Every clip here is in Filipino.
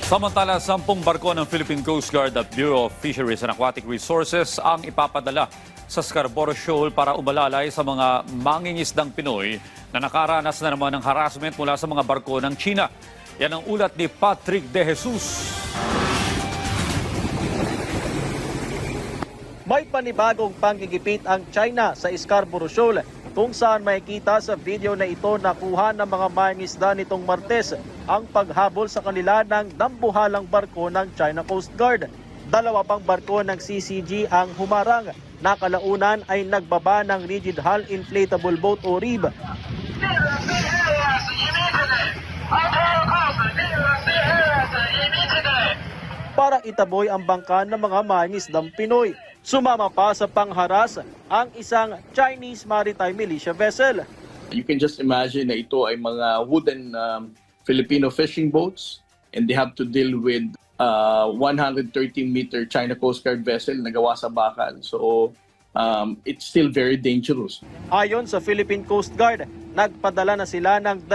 Samantala, 10 barko ng Philippine Coast Guard at Bureau of Fisheries and Aquatic Resources ang ipapadala sa Scarborough Shoal para umalalay sa mga mangingisdang Pinoy na nakaranas na naman ng harassment mula sa mga barko ng China. Yan ang ulat ni Patrick De Jesus. May panibagong panggigipit ang China sa Scarborough Shoal kung saan makikita sa video na ito na kuha ng mga mangingisda nitong Martes ang paghabol sa kanila ng dambuhalang barko ng China Coast Guard. 2 pang barko ng CCG ang humarang. Nakalaunan ay nagbaba ng rigid hull inflatable boat o RIB. Para itaboy ang bangka ng mga mangingisdang Pinoy. Sumama pa sa pangharas ang isang Chinese maritime militia vessel. You can just imagine na ito ay mga wooden Filipino fishing boats and they have to deal with 113-meter China Coast Guard vessel na gawa sa bakal. So it's still very dangerous. Ayon sa Philippine Coast Guard, nagpadala na sila ng 2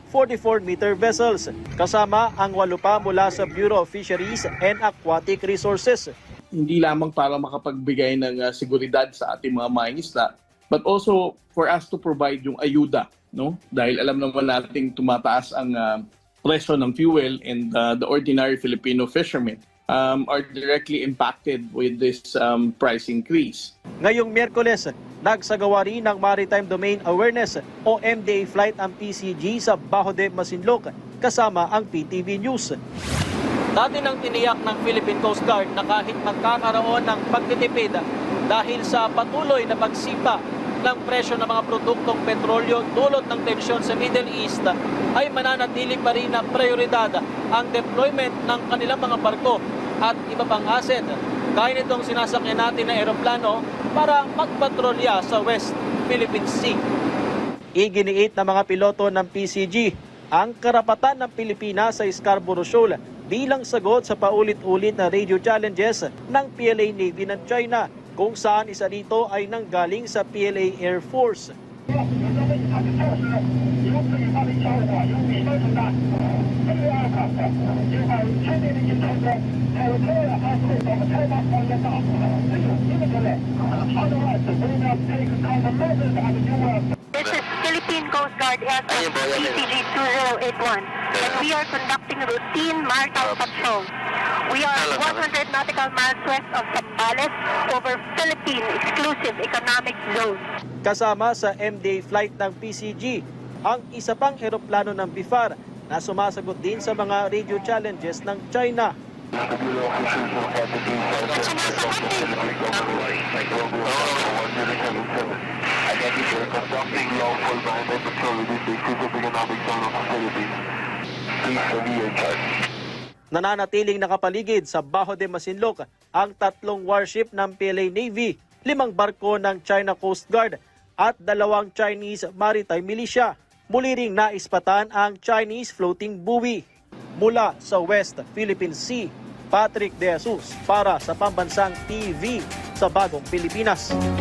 44-meter vessels kasama ang 8 pa mula sa Bureau of Fisheries and Aquatic Resources. Hindi lamang para makapagbigay ng seguridad sa ating mga mangingisda, but also for us to provide yung ayuda, no? Dahil alam naman nating tumataas ang presyo ng fuel, and the ordinary Filipino fishermen are directly impacted with this price increase. Ngayong Miyerkules, nagsagawa rin ng Maritime Domain Awareness o MDA flight ang PCG sa Bajo de Masinloc kasama ang PTV News. Dati nang tiniyak ng Philippine Coast Guard na kahit magkakaroon ng pagtitipid dahil sa patuloy na pagsipa ng presyo ng mga produktong petrolyo dulot ng tensyon sa Middle East, ay mananatili pa rin na prioridad ang deployment ng kanilang mga barko at iba pang asset, gaya nitong sinasakyan natin na eroplano para magpatrolya sa West Philippine Sea. Iginiit ng mga piloto ng PCG ang karapatan ng Pilipinas sa Scarborough Shoal bilang sagot sa paulit-ulit na radio challenges ng PLA Navy ng China, kung saan isa dito ay nanggaling sa PLA Air Force. This is Philippine Coast Guard aircraft PCG-2081, and we are conducting routine maritime patrol. We are 100 nautical miles west of Zambales over Philippine Exclusive Economic Zone. Kasama sa MDA flight ng PCG, ang isa pang eroplano ng BIFAR na sumasagot din sa mga radio challenges ng China. Nananatiling nakapaligid sa Bajo de Masinloc ang 3 warship ng PLA Navy, 5 barko ng China Coast Guard at 2 Chinese maritime militia. Muli ring naispatan ang Chinese floating buoy. Mula sa West Philippine Sea, Patrick De Jesus para sa Pambansang TV sa Bagong Pilipinas.